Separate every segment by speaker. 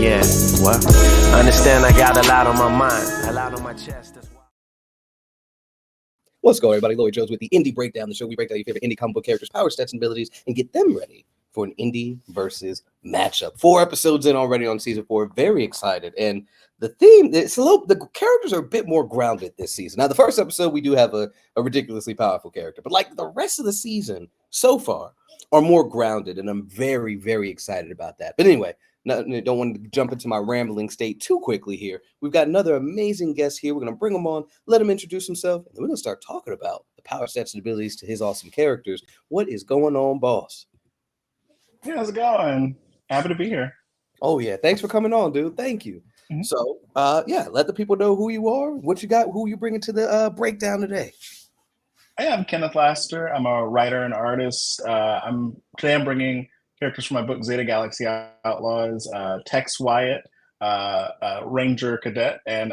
Speaker 1: Yeah, well, I understand I got a lot on my mind, a lot on my chest. That's why.
Speaker 2: What's going on, everybody? Lloyd Jones with the Indie Breakdown, the show we break down your favorite indie comic book characters' power, stats, and abilities, and get them ready for an indie versus matchup. 4 episodes in already on season 4. Very excited. And the theme, the characters are a bit more grounded this season. Now, the first episode, we do have a ridiculously powerful character, but like the rest of the season so far are more grounded, and I'm very, very excited about that. But anyway, don't want to jump into my rambling state too quickly here. We've got another amazing guest here. We're going to bring him on, let him introduce himself, and then we're going to start talking about the power, stats, and abilities to his awesome characters. What is going on, boss?
Speaker 3: Hey, how's it going? Happy to be here.
Speaker 2: Oh, yeah. Thanks for coming on, dude. Thank you. Mm-hmm. So, let the people know who you are, what you got, who you bringing to the breakdown today.
Speaker 3: I am Kenneth Laster. I'm a writer and artist. Today I'm bringing characters from my book Zeta Galaxy Outlaws, Tex Wyatt, Ranger Cadet, and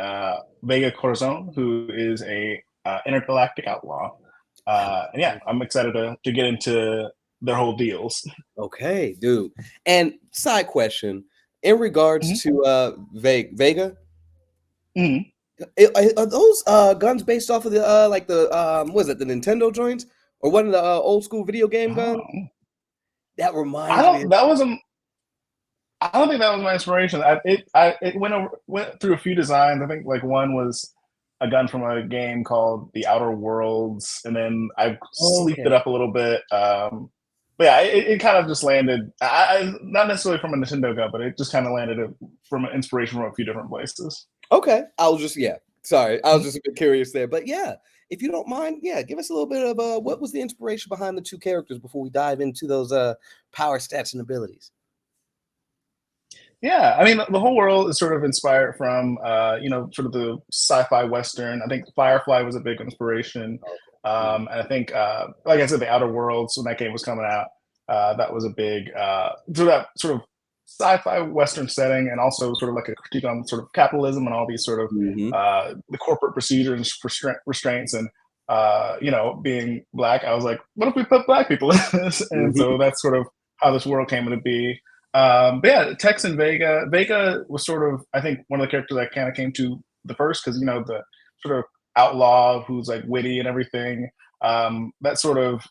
Speaker 3: Vega Corazon, who is a intergalactic outlaw. I'm excited to get into their whole deals.
Speaker 2: Okay, dude. And side question, in regards to Vega, are those guns based off of the the Nintendo joints or one of the old school video game guns? That reminds me.
Speaker 3: I don't think that was my inspiration. It went through a few designs. I think like one was a gun from a game called The Outer Worlds, and then I sleeved it up a little bit. But yeah, it kind of just landed. Not necessarily from a Nintendo gun, but it just kind of landed from an inspiration from a few different places.
Speaker 2: Okay, I was just a bit curious there, but yeah, if you don't mind, give us a little bit of what was the inspiration behind the two characters before we dive into those power, stats, and abilities.
Speaker 3: Yeah, I mean, the whole world is sort of inspired from, sort of the sci-fi Western. I think Firefly was a big inspiration. And I think, like I said, The Outer Worlds, when that game was coming out, that was a big, that sort of sci-fi Western setting, and also sort of like a critique on sort of capitalism and all these sort of the corporate procedures, restraints, and, being Black. I was like, what if we put Black people in this? And so that's sort of how this world came to be. But yeah, Tex and Vega. Vega was sort of, I think, one of the characters I kind of came to the first because, the sort of outlaw who's like witty and everything. That sort of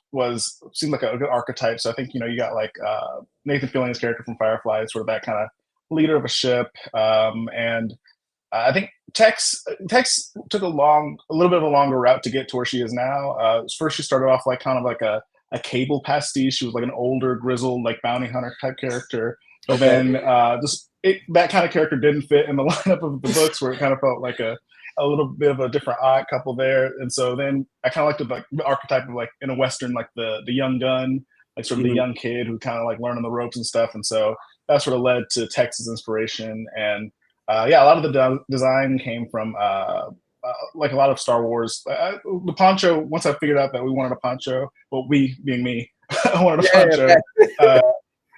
Speaker 3: seemed like a good archetype. So I think, you got like Nathan Fillion's character from Firefly, sort of that kind of leader of a ship. And I think Tex took a little bit of a longer route to get to where she is now. First, she started off like kind of like a Cable pastiche. She was like an older, grizzled, like bounty hunter type character. But then that kind of character didn't fit in the lineup of the books, where it kind of felt like a little bit of a different odd couple there. And so then I kind of liked the archetype of like in a Western, like the young gun, like sort of the young kid who kind of like learning the ropes and stuff. And so that sort of led to Tex's inspiration. And a lot of the design came from like a lot of Star Wars. The poncho, once I figured out that we wanted a poncho, well, we being me, I wanted a poncho.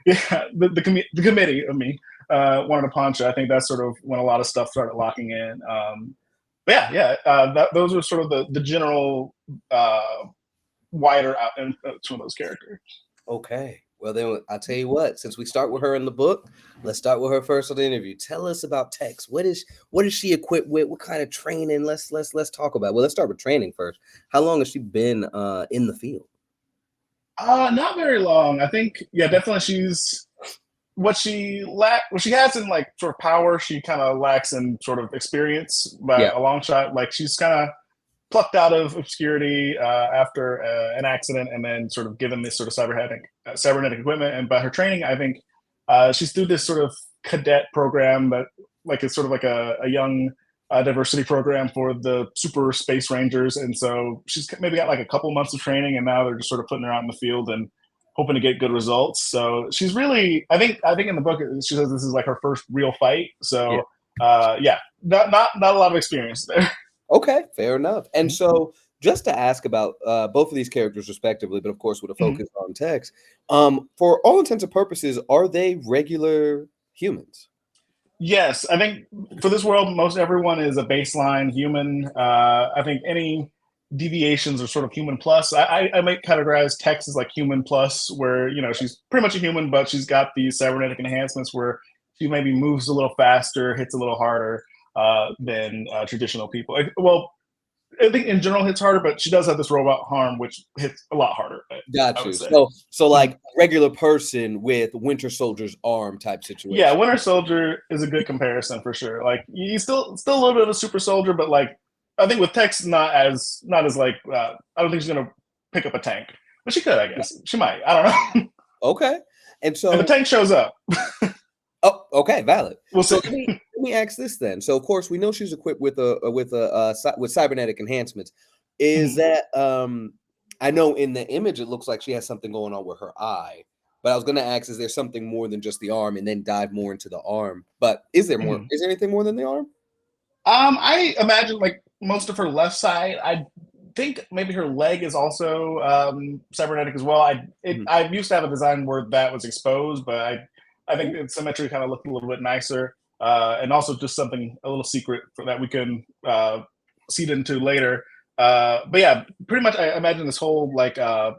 Speaker 3: The committee of me wanted a poncho. I think that's sort of when a lot of stuff started locking in. Those are sort of the general wider out and some of those characters.
Speaker 2: Okay. Well, then I'll tell you what, since we start with her in the book, let's start with her first on the interview. Tell us about Tex. What is she equipped with? What kind of training? Let's talk about. Well, let's start with training first. How long has she been in the field?
Speaker 3: Not very long. I think, definitely she's what she has in like sort of power, she kind of lacks in sort of experience by a long shot. Like she's kind of plucked out of obscurity after an accident, and then sort of given this sort of cybernetic equipment. But her training, I think, she's through this sort of cadet program, but like it's sort of like a young diversity program for the super space rangers. And so she's maybe got like a couple months of training, and now they're just sort of putting her out in the field and hoping to get good results. So she's really, I think in the book she says this is like her first real fight. So not a lot of experience there.
Speaker 2: Okay, fair enough. And so just to ask about both of these characters respectively, but of course with a focus on Tex, for all intents and purposes, are they regular humans?
Speaker 3: Yes, I think for this world, most everyone is a baseline human. I think any deviations are sort of human plus. I might categorize Tex as like human plus, where she's pretty much a human, but she's got these cybernetic enhancements where she maybe moves a little faster, hits a little harder than traditional people. Well, I think in general hits harder, but she does have this robot arm which hits a lot harder.
Speaker 2: Got you. So like regular person with Winter Soldier's arm type situation.
Speaker 3: Yeah, Winter Soldier is a good comparison for sure. Like he's still a little bit of a super soldier, but like I think with Tex not as like I don't think she's gonna pick up a tank, but she could, I guess. She might. I don't know.
Speaker 2: Okay, and so
Speaker 3: the tank shows up.
Speaker 2: Oh, okay, valid.
Speaker 3: We'll
Speaker 2: so
Speaker 3: see.
Speaker 2: let me ask this then. So of course we know she's equipped with with cybernetic enhancements. Is that I know in the image it looks like she has something going on with her eye, but I was going to ask, is there something more than just the arm, and then dive more into the arm? But is there more? Is there anything more than the arm?
Speaker 3: I imagine like most of her left side. I think maybe her leg is also cybernetic as well. I used to have a design where that was exposed, but I think the symmetry kind of looked a little bit nicer, and also just something a little secret that we can seed into later. But yeah, pretty much I imagine this whole like I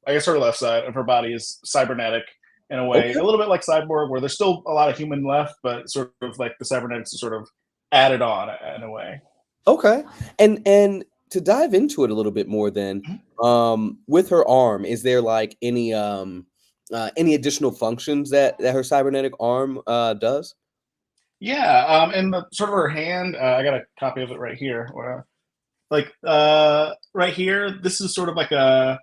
Speaker 3: guess her left side of her body is cybernetic in a way, a little bit like Cyborg, where there's still a lot of human left, but sort of like the cybernetics are sort of added on in a way.
Speaker 2: Okay, and to dive into it a little bit more, then with her arm, is there like any additional functions that her cybernetic arm does?
Speaker 3: Yeah, and the sort of her hand, I got a copy of it right here. Right here, this is sort of like a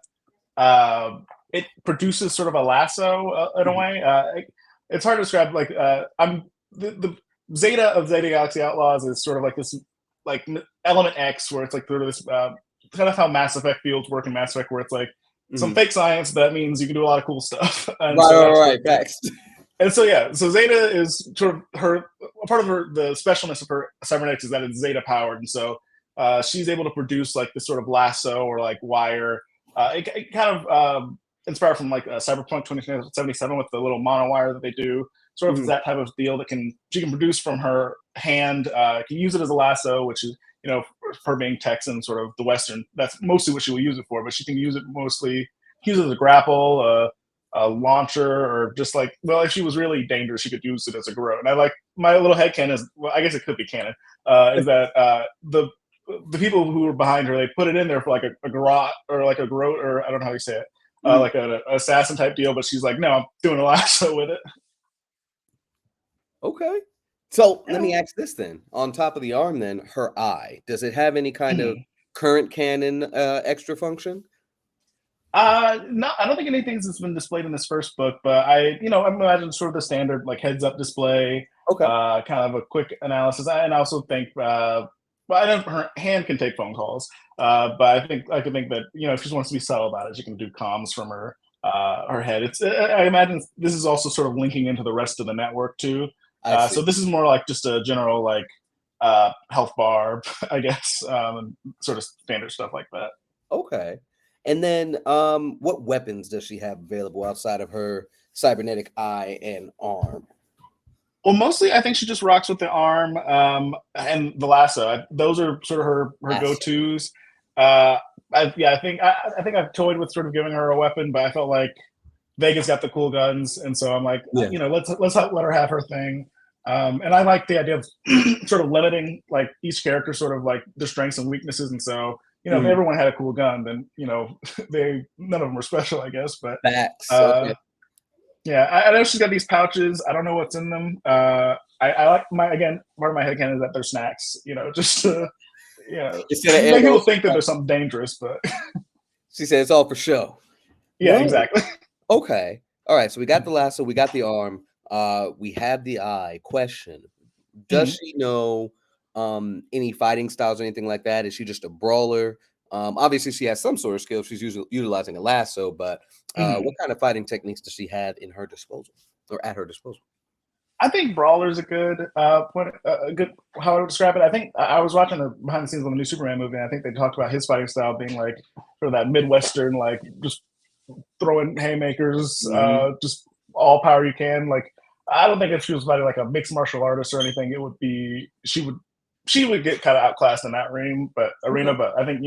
Speaker 3: it produces sort of a lasso in a way. It's hard to describe. Like I'm the Zeta of Zeta Galaxy Outlaws is sort of like this like element X, where it's like sort of this kind of how Mass Effect fields work in Mass Effect, where it's like some fake science that means you can do a lot of cool stuff. And
Speaker 2: right. Facts.
Speaker 3: And so yeah, so Zeta is sort of part of the specialness of her cybernetics is that it's Zeta powered, and so she's able to produce like this sort of lasso or like wire. It kind of inspired from like Cyberpunk 2077 with the little monowire that they do. Sort of that type of deal that she can produce from her hand. Can use it as a lasso, which is her being Texan, sort of the Western. That's mostly what she will use it for. But she can use it use it as a grapple, a launcher, or just like, well, if she was really dangerous, she could use it as a groat. And I like my little headcanon is, well, I guess it could be canon, is that the people who were behind her, they put it in there for like a garrote or like a groat, or I don't know how you say it, like an assassin type deal. But she's like, no, I'm doing a lasso with it.
Speaker 2: Okay. So let me ask this then. On top of the arm, then, her eye, does it have any kind of current canon extra function?
Speaker 3: No, I don't think anything's been displayed in this first book, but I imagine sort of the standard like heads up display, kind of a quick analysis. And I also think, I know her hand can take phone calls, but I think that if she wants to be subtle about it, she can do comms from her head. I imagine this is also sort of linking into the rest of the network too. So this is more like just a general like health bar, I guess, and sort of standard stuff like that.
Speaker 2: Okay. And then what weapons does she have available outside of her cybernetic eye and arm?
Speaker 3: Well, mostly I think she just rocks with the arm and the lasso. Those are sort of her go-tos. I think I've toyed with sort of giving her a weapon, but I felt like Vegas got the cool guns, and so I'm like, let's let her have her thing. And I like the idea of sort of limiting like each character, sort of like their strengths and weaknesses, and so. If everyone had a cool gun, then none of them were special, I guess. But yeah, I know she's got these pouches. I don't know what's in them. I like part of my headcanon is that they're snacks. Just to, make people think that there's something dangerous. But
Speaker 2: she said it's all for show.
Speaker 3: Yeah, exactly.
Speaker 2: Okay, all right. So we got the lasso, we got the arm, we have the eye. Question: does she know? Any fighting styles or anything like that? Is she just a brawler? Obviously she has some sort of skill. She's utilizing a lasso, but what kind of fighting techniques does she have in her disposal or at her disposal?
Speaker 3: I think brawler is a good point. A good how I would describe it. I think I was watching the behind the scenes on the new Superman movie, and I think they talked about his fighting style being like sort of that Midwestern, like just throwing haymakers, just all power you can. Like I don't think if she was fighting like a mixed martial artist or anything, it would be she would get kind of outclassed in that arena, but I think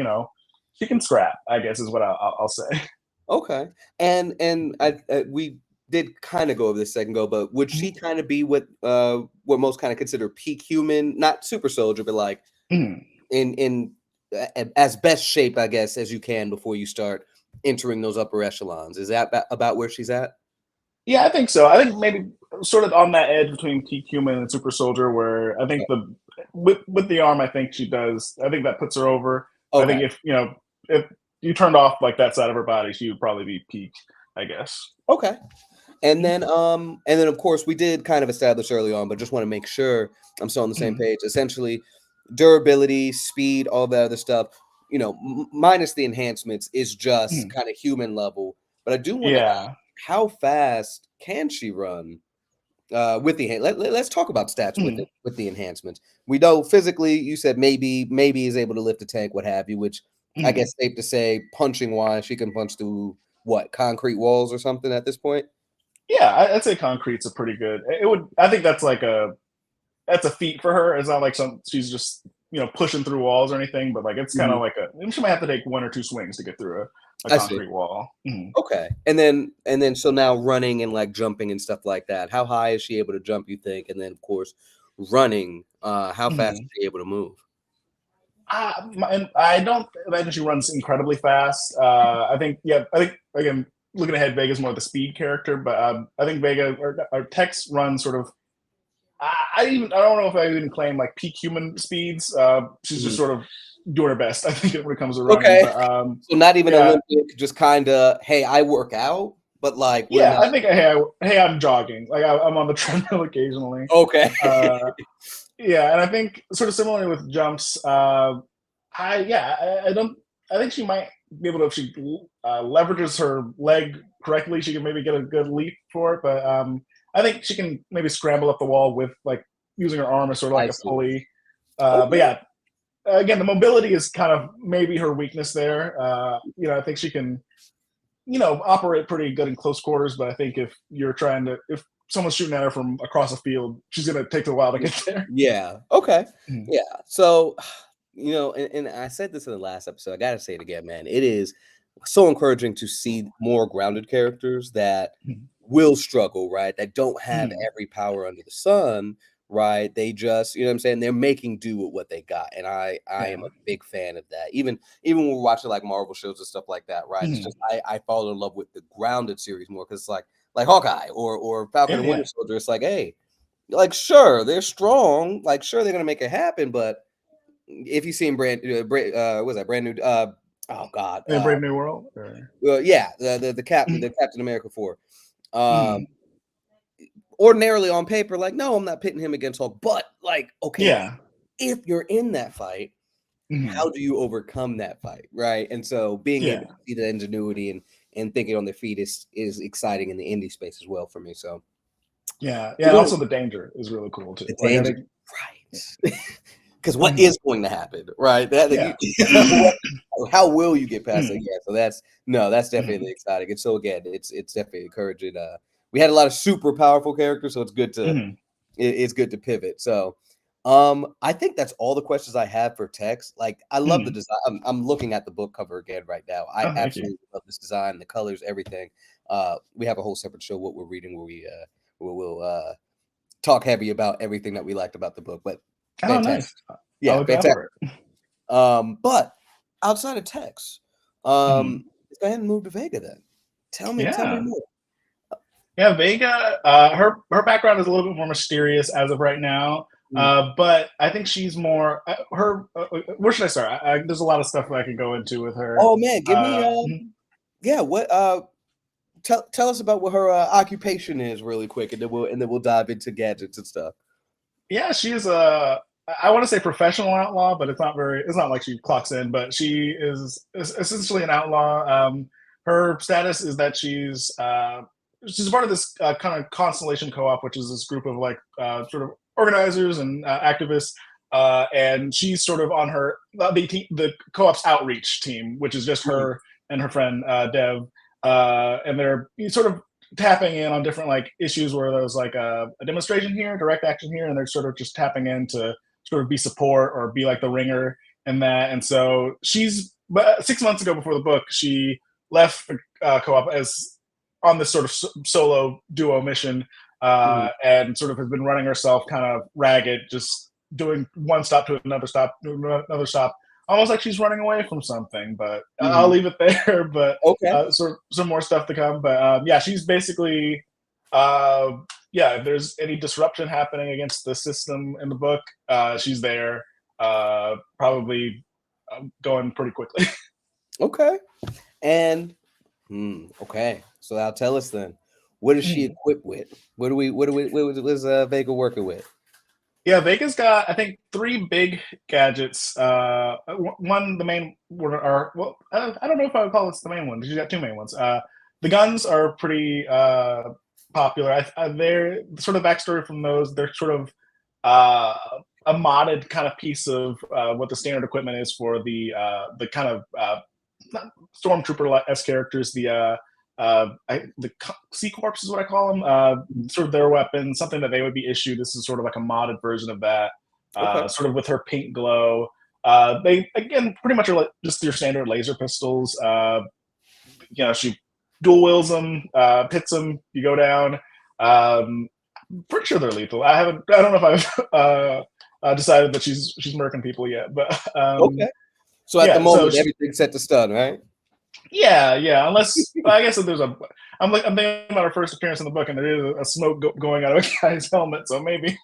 Speaker 3: she can scrap, I guess is what I'll say.
Speaker 2: Okay, and we did kind of go over this a second ago, but would she kind of be what most kind of consider peak human, not super soldier, but like in as best shape, I guess, as you can before you start entering those upper echelons? Is that about where she's at?
Speaker 3: Yeah, I think so. I think maybe sort of on that edge between peak human and super soldier, where I think with the arm, I think she does. I think that puts her over. I think
Speaker 2: Okay.
Speaker 3: if you turned off like that side of her body, she would probably be peak, I guess.
Speaker 2: Okay. And then of course we did kind of establish early on, but just want to make sure I'm still on the same page. Essentially, durability, speed, all that other stuff, minus the enhancements, is just kind of human level. But I do want to ask, how fast can she run with the let's talk about stats with the enhancements. We know physically, you said maybe is able to lift a tank, what have you, which I guess safe to say, punching wise, she can punch through what, concrete walls or something at this point.
Speaker 3: Yeah, I'd say concrete's a pretty good. It would. I think that's a feat for her. It's not like she's just pushing through walls or anything, but like it's kind of like she might have to take 1 or 2 swings to get through a concrete wall.
Speaker 2: Okay, and then so now running and like jumping and stuff like that. How high is she able to jump, you think? And then of course running. How fast is she able to move?
Speaker 3: I don't imagine she runs incredibly fast. I think again, looking ahead, Vega's more the speed character, but I think Vega or Tex runs sort of. I don't know if I even claim like peak human speeds. She's just sort of doing her best, I think, when it comes to running.
Speaker 2: Okay,
Speaker 3: but,
Speaker 2: so not even Olympic, just kind of, hey, I work out, but like,
Speaker 3: I think hey, I'm jogging. Like I'm on the treadmill occasionally.
Speaker 2: Okay.
Speaker 3: Yeah, and I think sort of similarly with jumps. I think she might be able to, if she leverages her leg correctly, she can maybe get a good leap for it. But I think she can maybe scramble up the wall with like using her arm as sort of like a pulley. But yeah, again, the mobility is kind of maybe her weakness there. I think she can, operate pretty good in close quarters. But I think if someone's shooting at her from across a field, she's gonna take a while to get there.
Speaker 2: Yeah. Okay. Yeah. So, and I said this in the last episode. I gotta say it again, man. It is so encouraging to see more grounded characters that will struggle, right? That don't have every power under the sun, right? They just, you know what I'm saying? They're making do with what they got. And I am a big fan of that. Even when we're watching like Marvel shows and stuff like that, right? It's just I fall in love with the grounded series more because it's like Hawkeye or Falcon and Winter Soldier. It's like, hey, like sure, they're strong, like sure they're gonna make it happen, but if you've seen brand new oh god,
Speaker 3: Brave New World.
Speaker 2: well, yeah, the Captain America 4. Ordinarily on paper, like, no, I'm not pitting him against Hulk, but like, okay, if you're in that fight, how do you overcome that fight, right? And so being able to see the ingenuity and thinking on their feet is exciting in the indie space as well for me. So
Speaker 3: also the danger is really cool too.
Speaker 2: The danger, right? Because what is going to happen, right? How will you get past it? Yeah, so that's definitely exciting. And so again, it's definitely encouraging. We had a lot of super powerful characters, so it's good to it's good to pivot. So I think that's all the questions I have for Tex. Like, I love the design. I'm looking at the book cover again right now. I absolutely love this design, the colors, everything. We have a whole separate show, What We're Reading, where we'll talk heavy about everything that we liked about the book. But fantastic.
Speaker 3: Nice.
Speaker 2: Yeah, fantastic. But outside of Tex, let's go ahead and move to Vega then. Tell me more.
Speaker 3: Yeah, Vega, her background is a little bit more mysterious as of right now. But I think she's more where should I start? There's a lot of stuff that I can go into with her.
Speaker 2: Oh man, give me what tell us about what her occupation is really quick, and then we'll dive into gadgets and stuff.
Speaker 3: Yeah, she is I want to say professional outlaw, but it's not like she clocks in, but she is essentially an outlaw. Her status is that she's part of this kind of Constellation Co-op, which is this group of like sort of organizers and activists, and she's sort of on the co-op's outreach team, which is just her and her friend Dev, and they're sort of tapping in on different like issues where there's like a demonstration here, direct action here, and they're sort of just tapping in to sort of be support or be like the ringer and that. And so but 6 months ago before the book, she left the co-op as on this sort of solo duo mission, and sort of has been running herself kind of ragged, just doing one stop to another stop to another stop, almost like she's running away from something. But I'll leave it there. But
Speaker 2: Okay.
Speaker 3: sort of some more stuff to come. But yeah, she's basically yeah. If there's any disruption happening against the system in the book, she's there. Probably going pretty quickly.
Speaker 2: Okay. And okay. So now tell us then, what is she equipped with? What is Vega working with?
Speaker 3: Yeah, Vega's got, I think, 3 big gadgets. One, the main one are, well, I don't know if I would call this the main one. She's got 2 main ones. The guns are pretty popular. They're sort of backstory from those. They're sort of a modded kind of piece of what the standard equipment is for the kind of stormtrooper-esque characters. The C Corps is what I call them. Sort of their weapon, something that they would be issued. This is sort of like a modded version of that. Sort of with her pink glow. They again pretty much are like just your standard laser pistols. You know, she dual wields them, pits them. You go down. Pretty sure they're lethal. I don't know if I've decided that she's murking people yet, but
Speaker 2: okay. So at the moment, everything's set to stun, right?
Speaker 3: Yeah. Unless I guess if there's I'm thinking about her first appearance in the book, and there is a smoke going out of a guy's helmet, so maybe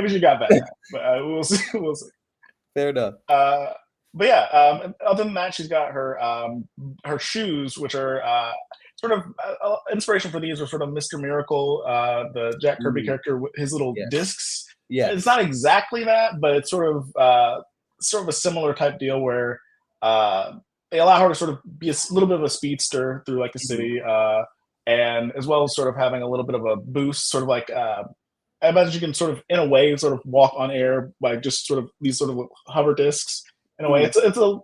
Speaker 3: she got that. But we'll see.
Speaker 2: Fair enough.
Speaker 3: But yeah, other than that, she's got her shoes, which are sort of inspiration for these are sort of Mr. Miracle, the Jack Kirby character, with his little discs.
Speaker 2: Yeah,
Speaker 3: it's not exactly that, but it's sort of a similar type deal where they allow her to sort of be a little bit of a speedster through like the city, and as well as sort of having a little bit of a boost, sort of like I imagine you can sort of in a way sort of walk on air by just sort of these sort of hover discs. In a way, it's a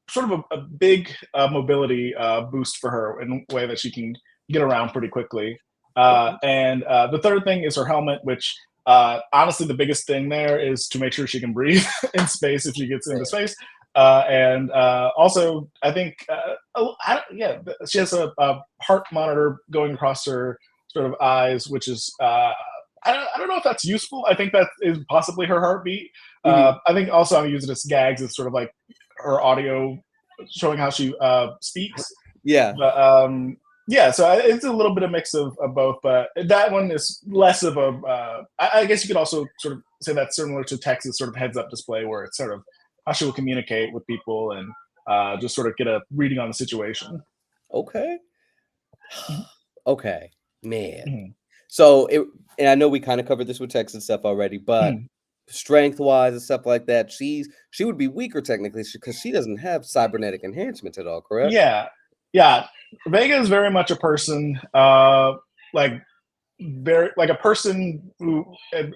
Speaker 3: sort of a big mobility boost for her in a way that she can get around pretty quickly. And the third thing is her helmet, which honestly the biggest thing there is to make sure she can breathe in space if she gets into space. And also, I think, she has a heart monitor going across her sort of eyes, which is I don't know if that's useful. I think that is possibly her heartbeat. I think also I'm using it as gags as sort of like her audio showing how she speaks.
Speaker 2: Yeah.
Speaker 3: But yeah, so it's a little bit of mix of both, but that one is less of a. I guess you could also sort of say that's similar to Tex's sort of heads-up display, where it's sort of how she will communicate with people and just sort of get a reading on the situation.
Speaker 2: Okay. Okay, man. So and I know we kind of covered this with Tex and stuff already, but strength-wise and stuff like that, she would be weaker technically because she doesn't have cybernetic enhancements at all, correct?
Speaker 3: Yeah. Vega is very much a person, like a person who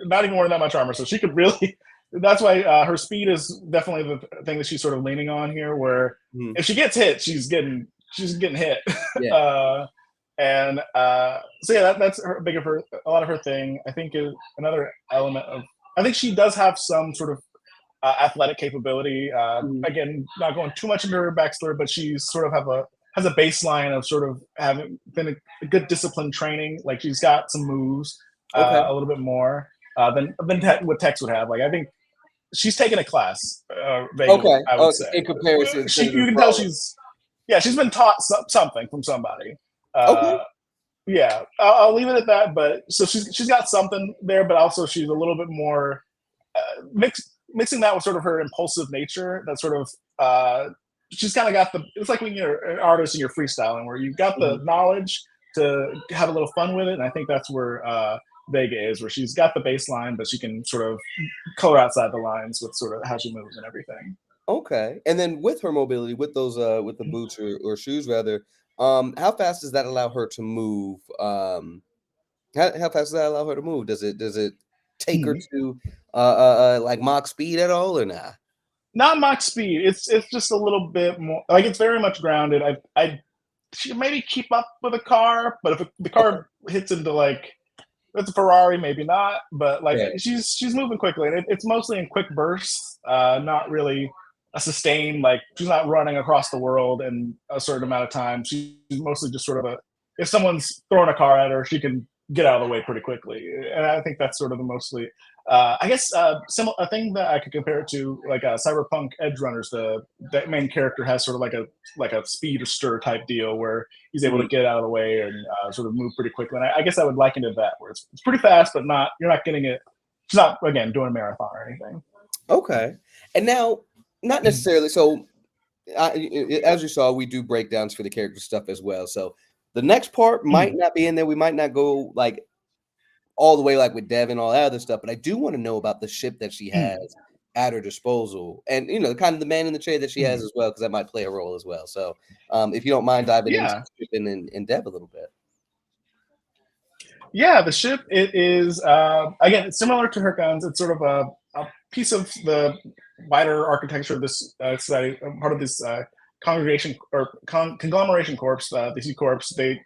Speaker 3: not even wearing that much armor, so she could really. That's why her speed is definitely the thing that she's sort of leaning on here. Where if she gets hit, she's getting hit.
Speaker 2: Yeah.
Speaker 3: And so yeah, that's a lot of her thing. I think is another element of. I think she does have some sort of athletic capability. Again, not going too much into her backstory, but she's sort of has a baseline of sort of having been a good disciplined training. Like she's got some moves, a little bit more than what Tex would have. Like I think she's taken a class. Vaguely, I would say
Speaker 2: in comparison,
Speaker 3: you can tell she's been taught something from somebody. Yeah, I'll leave it at that. But so she's got something there, but also she's a little bit more mixing that with sort of her impulsive nature. That sort of she's kind of got it's like when you're an artist and you're freestyling, where you've got the knowledge to have a little fun with it. And I think that's where Vega is, where she's got the baseline, but she can sort of color outside the lines with sort of how she moves and everything.
Speaker 2: Okay, and then with her mobility, with those with the boots or shoes rather, how fast does that allow her to move? How fast does that allow her to move? Does it take her to like Mach speed at all or not?
Speaker 3: Not Mach speed. It's just a little bit more like it's very much grounded. She can maybe keep up with a car, but if the car hits into like it's a Ferrari, maybe not. But like she's moving quickly, and it's mostly in quick bursts, not really a sustained, like she's not running across the world in a certain amount of time. She's mostly just sort of if someone's throwing a car at her, she can get out of the way pretty quickly. And I think that's sort of the mostly, I guess, a thing that I could compare it to, like Cyberpunk Edge Runners. The main character has sort of like a speedster type deal where he's able to get out of the way and sort of move pretty quickly. And I guess I would liken it to that, where it's pretty fast, but you're not getting it. It's not, again, doing a marathon or anything.
Speaker 2: Okay, and now not necessarily. So, as you saw, we do breakdowns for the character stuff as well. So the next part might not be in there. We might not go like all the way like with Dev and all that other stuff, but I do want to know about the ship that she has at her disposal, and kind of the man in the chair that she has as well, because that might play a role as well. So, if you don't mind diving into shipping and Dev a little bit.
Speaker 3: Yeah, the ship, it is again, it's similar to her guns. It's sort of a piece of the wider architecture of this society, part of this congregation or conglomeration corps, the C Corps.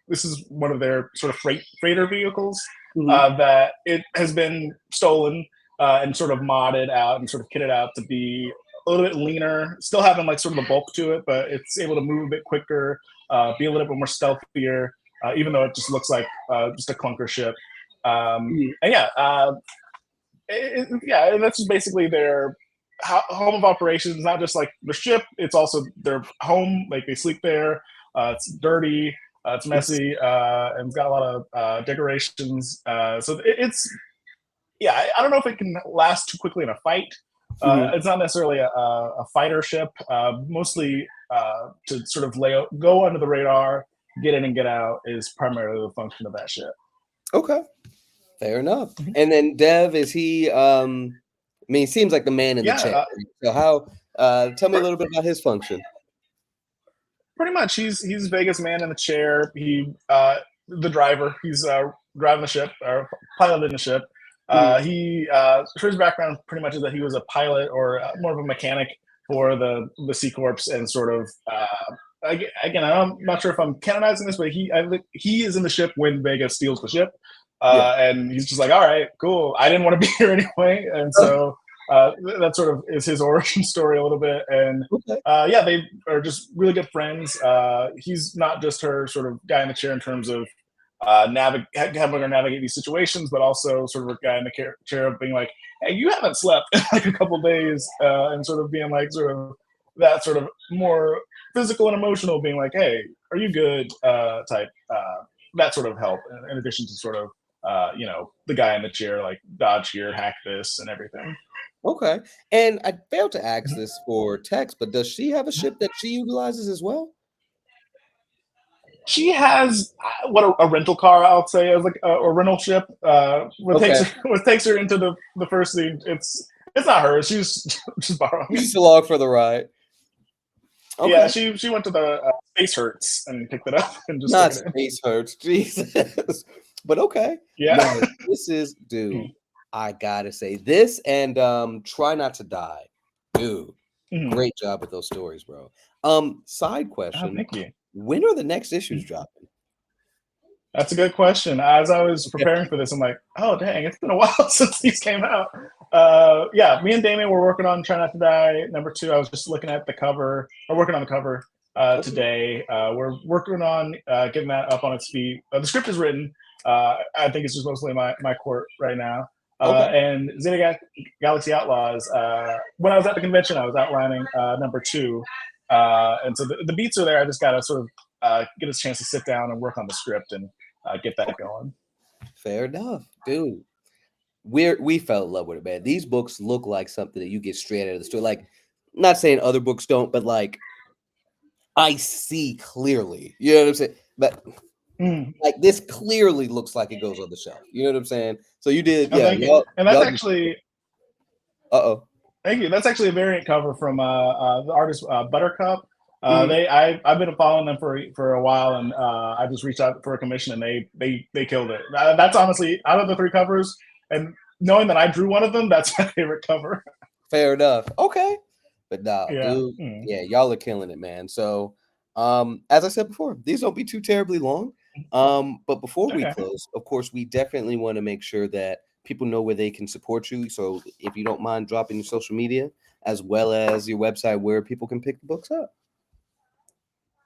Speaker 3: This is one of their sort of freighter vehicles that it has been stolen and sort of modded out and sort of kitted out to be a little bit leaner, still having like sort of the bulk to it, but it's able to move a bit quicker, be a little bit more stealthier, even though it just looks like just a clunker ship. And and that's just basically their home of operations. Not just like the ship; it's also their home. Like they sleep there. It's dirty, it's messy, and it's got a lot of decorations. So it's I don't know if it can last too quickly in a fight. It's not necessarily a fighter ship. Mostly to sort of go under the radar, get in and get out is primarily the function of that ship.
Speaker 2: Okay. Fair enough. And then Dev, is he I mean, he seems like the man in the chair. So how tell me a little bit about his function.
Speaker 3: Pretty much he's Vegas man in the chair. He the driver. He's driving the ship or piloting the ship. His background pretty much is that he was a pilot or more of a mechanic for the C Corps, and sort of again, I'm not sure if I'm canonizing this, but he is in the ship when Vega steals the ship. And he's just like, all right, cool. I didn't want to be here anyway. And so that sort of is his origin story a little bit. And they are just really good friends. He's not just her sort of guy in the chair in terms of having her navigate these situations, but also sort of a guy in the chair of being like, hey, you haven't slept in like a couple days, and sort of being like sort of that sort of more physical and emotional, being like, hey, are you good type, that sort of help, in addition to sort of the guy in the chair, like dodge here, hack this, and everything.
Speaker 2: Okay. And I failed to ask this for Tex, but does she have a ship that she utilizes as well?
Speaker 3: She has a rental car, I'll say, as like a rental ship. What takes her into the first scene. It's not hers. She's borrowing.
Speaker 2: She's along for the ride.
Speaker 3: Okay. Yeah, she went to the Space Hertz and picked it up and just
Speaker 2: not Space Hertz, Jesus. But okay.
Speaker 3: Yeah.
Speaker 2: No, this is, dude, I gotta say this, and Try Not to Die. Dude, great job with those stories, bro. Side question.
Speaker 3: Thank you.
Speaker 2: When are the next issues dropping?
Speaker 3: That's a good question. As I was preparing for this, I'm like, oh dang, it's been a while since these came out. Me and Damien were working on Try Not to Die #2. I was just looking at the cover, or working on the cover today. We're working on getting that up on its feet. The script is written. I think it's just mostly my court right now. And Zeta Galaxy Outlaws, when I was at the convention, I was outlining #2. And so the beats are there. I just got to sort of get a chance to sit down and work on the script and get that going.
Speaker 2: Fair enough, dude. We fell in love with it, man. These books look like something that you get straight out of the store. Like, not saying other books don't, but like, I see clearly. You know what I'm saying? But like, this clearly looks like it goes on the shelf. You know what I'm saying? So you did,
Speaker 3: and that's actually. Thank you. That's actually a variant cover from the artist Buttercup. I've been following them for a while, and I just reached out for a commission, and they killed it. That's honestly, out of the 3 covers, and knowing that I drew one of them, that's my favorite cover.
Speaker 2: Fair enough. Okay, but dude, y'all are killing it, man. So, as I said before, these don't be too terribly long. But before we close, of course, we definitely want to make sure that people know where they can support you. So if you don't mind dropping your social media as well as your website where people can pick the books up.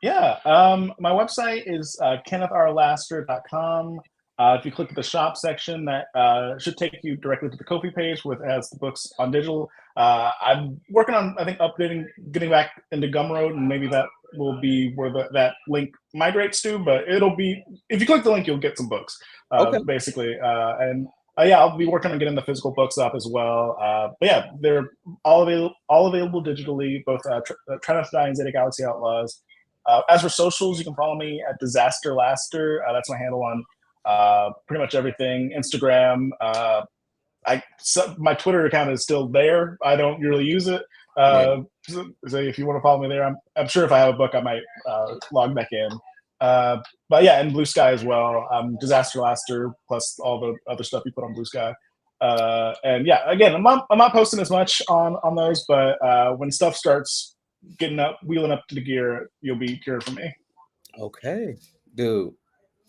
Speaker 3: Yeah, my website is KennethRLaster.com. If you click the shop section, that should take you directly to the Ko-fi page with as the books on digital. I'm working on, I think, getting back into Gumroad, and maybe that will be where that link migrates to. But it'll be, if you click the link, you'll get some books, basically. And yeah, I'll be working on getting the physical books up as well. But yeah, they're all available digitally, both Try Not to Die and Zeta Galaxy Outlaws. As for socials, you can follow me at Disaster Laster. That's my handle on pretty much everything. Instagram. My Twitter account is still there. I don't really use it. So if you want to follow me there, I'm sure if I have a book, I might log back in. But yeah, and Blue Sky as well. Disaster Laster plus all the other stuff you put on Blue Sky. And yeah, again, I'm not posting as much on those, but when stuff starts wheeling up to the gear, you'll be hearing from me.
Speaker 2: Okay, dude.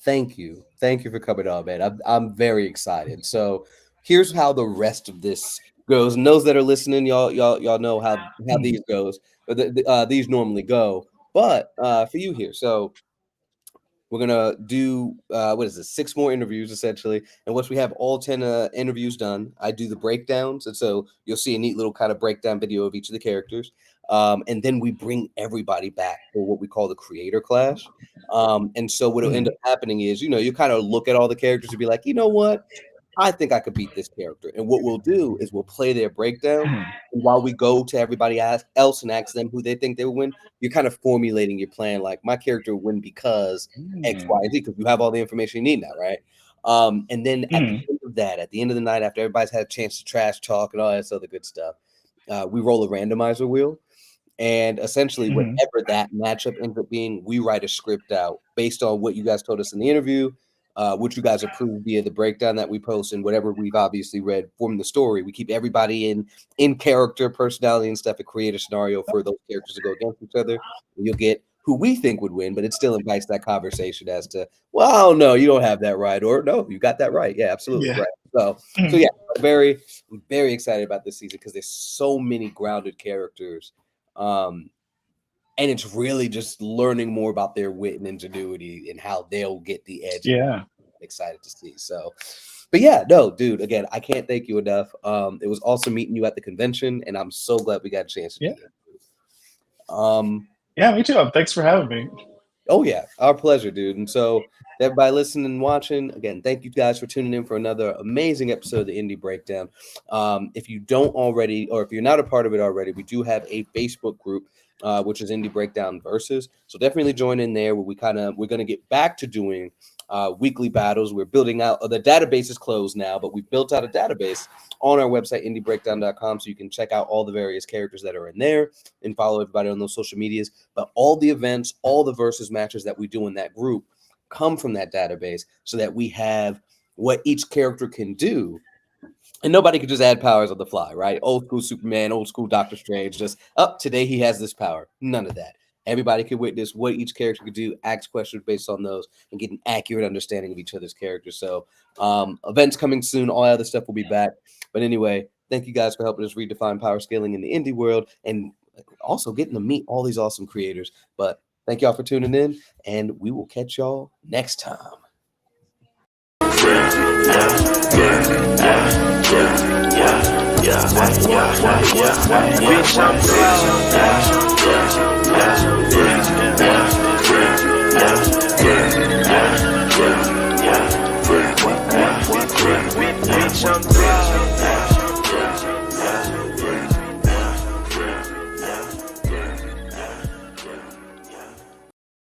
Speaker 2: Thank you for coming on, man. I'm very excited. So here's how the rest of this goes. And those that are listening, y'all know how these goes. These normally go, but for you here, so we're gonna do 6 more interviews essentially. And once we have all 10 interviews done, I do the breakdowns, and so you'll see a neat little kind of breakdown video of each of the characters. And then we bring everybody back for what we call the creator clash. And so what'll end up happening is, you kind of look at all the characters and be like, you know what? I think I could beat this character. And what we'll do is we'll play their breakdown. And while we go to everybody else and ask them who they think they will win, you're kind of formulating your plan. Like, my character will win because X, Y, and Z, because you have all the information you need now, right? And then at the end of that, at the end of the night, after everybody's had a chance to trash talk and all that other good stuff, we roll a randomizer wheel. And essentially, whatever that matchup ends up being, we write a script out based on what you guys told us in the interview, which you guys approved via the breakdown that we post, and whatever we've obviously read from the story. We keep everybody in character, personality, and stuff, and create a scenario for those characters to go against each other. And you'll get who we think would win, but it still invites that conversation as to, well, no, you don't have that right, or no, you got that right. Yeah, absolutely right. So yeah, I'm very excited about this season because there's so many grounded characters. And it's really just learning more about their wit and ingenuity and how they'll get the edge.
Speaker 3: Yeah.
Speaker 2: I'm excited to see. So, but yeah, no, dude, again, I can't thank you enough. It was awesome meeting you at the convention, and I'm so glad we got a chance to do that.
Speaker 3: Yeah, me too. Thanks for having me.
Speaker 2: Oh yeah, our pleasure, dude. And so everybody listening and watching, again, thank you guys for tuning in for another amazing episode of the Indie Breakdown. If you don't already, or if you're not a part of it already, we do have a Facebook group, which is Indie Breakdown Versus. So definitely join in there where we're going to get back to doing weekly battles. We're building out, the database is closed now, but we built out a database on our website, indiebreakdown.com, so you can check out all the various characters that are in there and follow everybody on those social medias. But all the events, all the versus matches that we do in that group come from that database, so that we have what each character can do. And nobody could just add powers on the fly, right? Old school Superman, old school Doctor Strange, just, today he has this power. None of that. Everybody could witness what each character could do, ask questions based on those, and get an accurate understanding of each other's characters. So events coming soon. All other stuff will be back. But anyway, thank you guys for helping us redefine power scaling in the indie world, and also getting to meet all these awesome creators. But thank y'all for tuning in, and we will catch y'all next time.
Speaker 1: Bitch, I'm